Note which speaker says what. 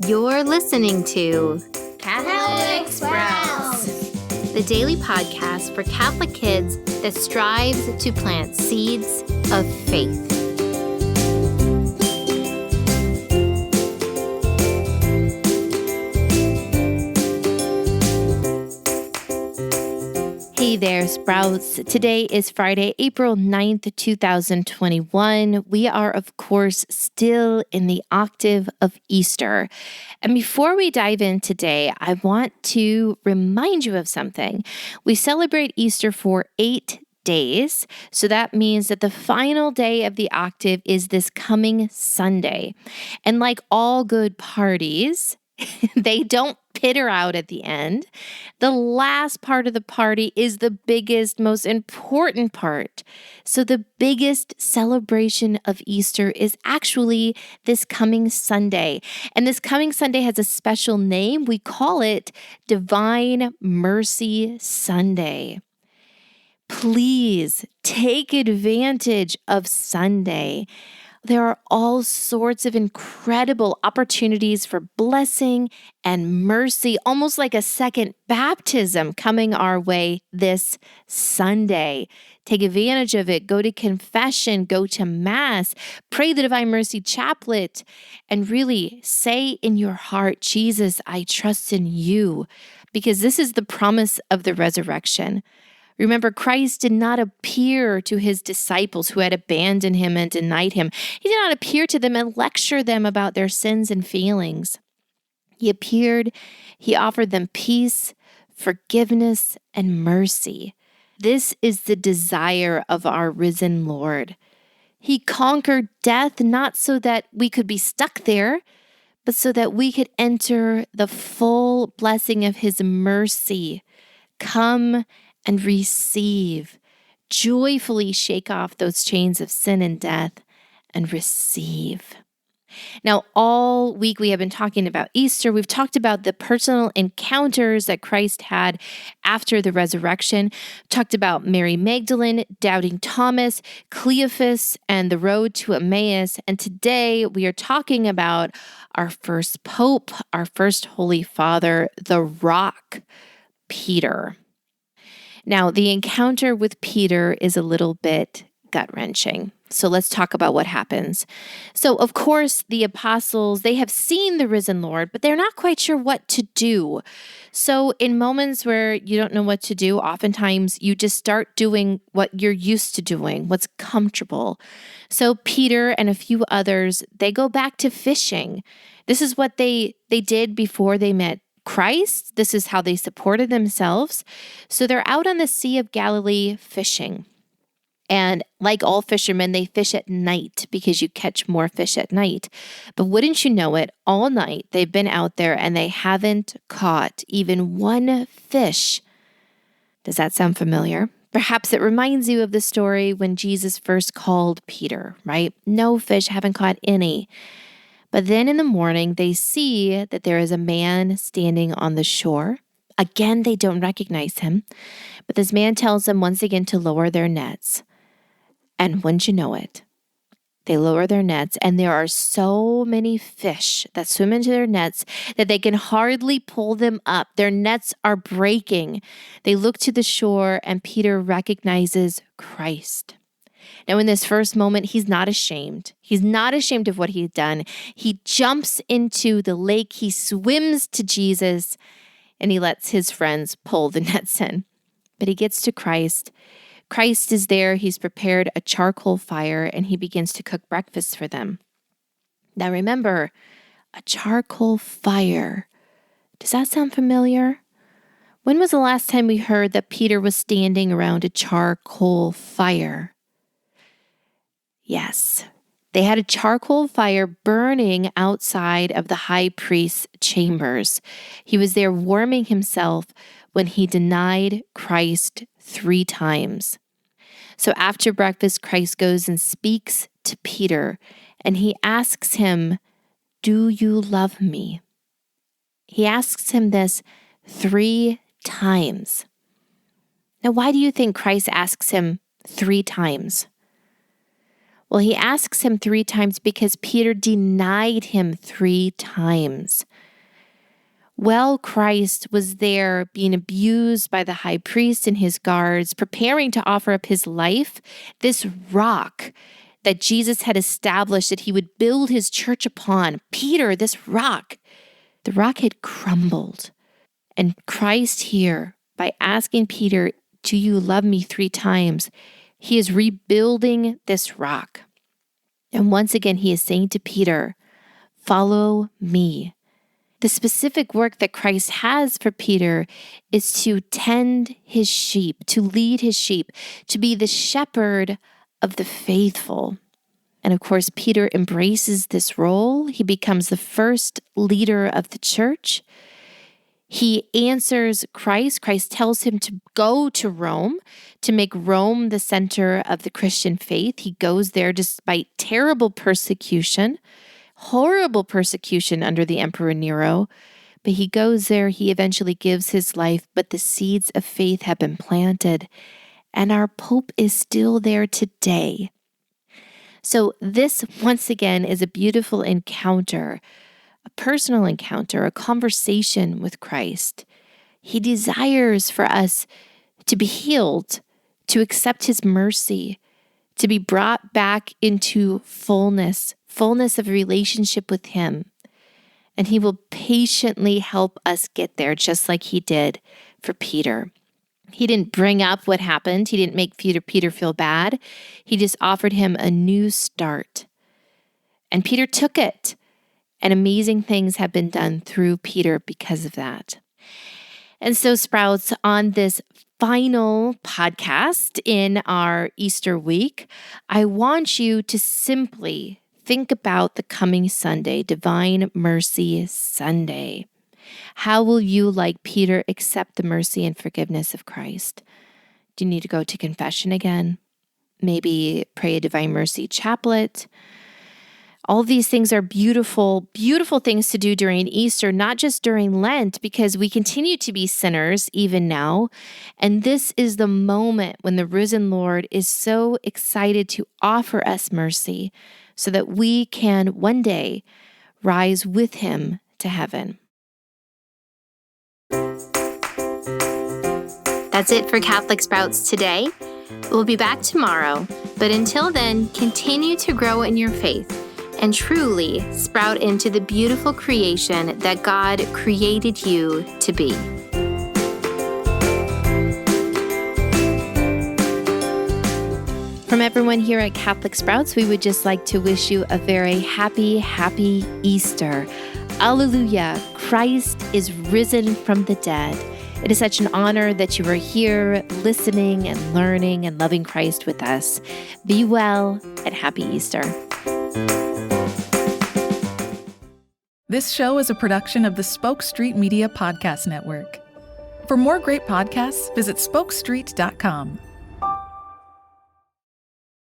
Speaker 1: You're listening to
Speaker 2: Catholic Sprouts,
Speaker 1: the daily podcast for Catholic kids that strives to plant seeds of faith. Hey there, Sprouts. Today is Friday, April 9th, 2021. We are, of course, still in the octave of Easter. And before we dive in today, I want to remind you of something. We celebrate Easter for 8 days. So that means that the final day of the octave is this coming Sunday. And like all good parties, they don't peter out at the end. The last part of the party is the biggest, most important part. So the biggest celebration of Easter is actually this coming Sunday. And this coming Sunday has a special name. We call it Divine Mercy Sunday. Please take advantage of Sunday. There are all sorts of incredible opportunities for blessing and mercy, almost like a second baptism coming our way this Sunday. Take advantage of it. Go to confession, go to Mass, pray the Divine Mercy Chaplet, and really say in your heart, Jesus, I trust in you, because this is the promise of the resurrection. Remember, Christ did not appear to his disciples who had abandoned him and denied him. He did not appear to them and lecture them about their sins and failings. He appeared, he offered them peace, forgiveness, and mercy. This is the desire of our risen Lord. He conquered death not so that we could be stuck there, but so that we could enter the full blessing of his mercy. Come and receive. Joyfully shake off those chains of sin and death and receive. Now, all week we have been talking about Easter. We've talked about the personal encounters that Christ had after the resurrection. Talked about Mary Magdalene, doubting Thomas, Cleophas, and the road to Emmaus. And today we are talking about our first Pope, our first Holy Father, the Rock, Peter. Now, the encounter with Peter is a little bit gut-wrenching. So let's talk about what happens. So, of course, the apostles, they have seen the risen Lord, but they're not quite sure what to do. So in moments where you don't know what to do, oftentimes you just start doing what you're used to doing, what's comfortable. So Peter and a few others, they go back to fishing. This is what they did before they met Christ. This is how they supported themselves. So they're out on the Sea of Galilee fishing. And like all fishermen, they fish at night because you catch more fish at night. But wouldn't you know it, all night they've been out there and they haven't caught even one fish. Does that sound familiar? Perhaps it reminds you of the story when Jesus first called Peter, right? No fish, haven't caught any. But then in the morning, they see that there is a man standing on the shore. Again, they don't recognize him. But this man tells them once again to lower their nets. And wouldn't you know it, they lower their nets, and there are so many fish that swim into their nets that they can hardly pull them up. Their nets are breaking. They look to the shore, and Peter recognizes Christ. Now, in this first moment, he's not ashamed. He's not ashamed of what he's done. He jumps into the lake. He swims to Jesus, and he lets his friends pull the nets in. But he gets to Christ. Christ is there. He's prepared a charcoal fire, and he begins to cook breakfast for them. Now, remember, a charcoal fire. Does that sound familiar? When was the last time we heard that Peter was standing around a charcoal fire? Yes, they had a charcoal fire burning outside of the high priest's chambers. He was there warming himself when he denied Christ 3 times. So after breakfast, Christ goes and speaks to Peter, and he asks him, "Do you love me?" He asks him this 3 times. Now, why do you think Christ asks him 3 times? Well, he asks him 3 times because Peter denied him 3 times. While Christ was there being abused by the high priest and his guards, preparing to offer up his life, this rock that Jesus had established that he would build his church upon, Peter, this rock, the rock had crumbled. And Christ here, by asking Peter, "Do you love me?" 3 times, he is rebuilding this rock. And once again, he is saying to Peter, "Follow me." The specific work that Christ has for Peter is to tend his sheep, to lead his sheep, to be the shepherd of the faithful. And of course, Peter embraces this role. He becomes the first leader of the church. He answers Christ. Christ tells him to go to Rome, to make Rome the center of the Christian faith. He goes there despite terrible persecution. Horrible persecution under the Emperor Nero, but he goes there, he eventually gives his life, but the seeds of faith have been planted, and our Pope is still there today. So this, once again, is a beautiful encounter, a personal encounter, a conversation with Christ. He desires for us to be healed, to accept his mercy, to be brought back into fullness of relationship with him. And he will patiently help us get there, just like he did for Peter. He didn't bring up what happened. He didn't make Peter feel bad. He just offered him a new start. And Peter took it. And amazing things have been done through Peter because of that. And so, Sprouts, on this final podcast in our Easter week, I want you to simply think about the coming Sunday, Divine Mercy Sunday. How will you, like Peter, accept the mercy and forgiveness of Christ? Do you need to go to confession again? Maybe pray a Divine Mercy chaplet? All of these things are beautiful, beautiful things to do during Easter, not just during Lent, because we continue to be sinners even now. And this is the moment when the risen Lord is so excited to offer us mercy so that we can one day rise with him to heaven. That's it for Catholic Sprouts today. We'll be back tomorrow, but until then, continue to grow in your faith and truly sprout into the beautiful creation that God created you to be. From everyone here at Catholic Sprouts, we would just like to wish you a very happy, happy Easter. Alleluia! Christ is risen from the dead. It is such an honor that you are here listening and learning and loving Christ with us. Be well and happy Easter.
Speaker 3: This show is a production of the Spoke Street Media Podcast Network. For more great podcasts, visit spokestreet.com.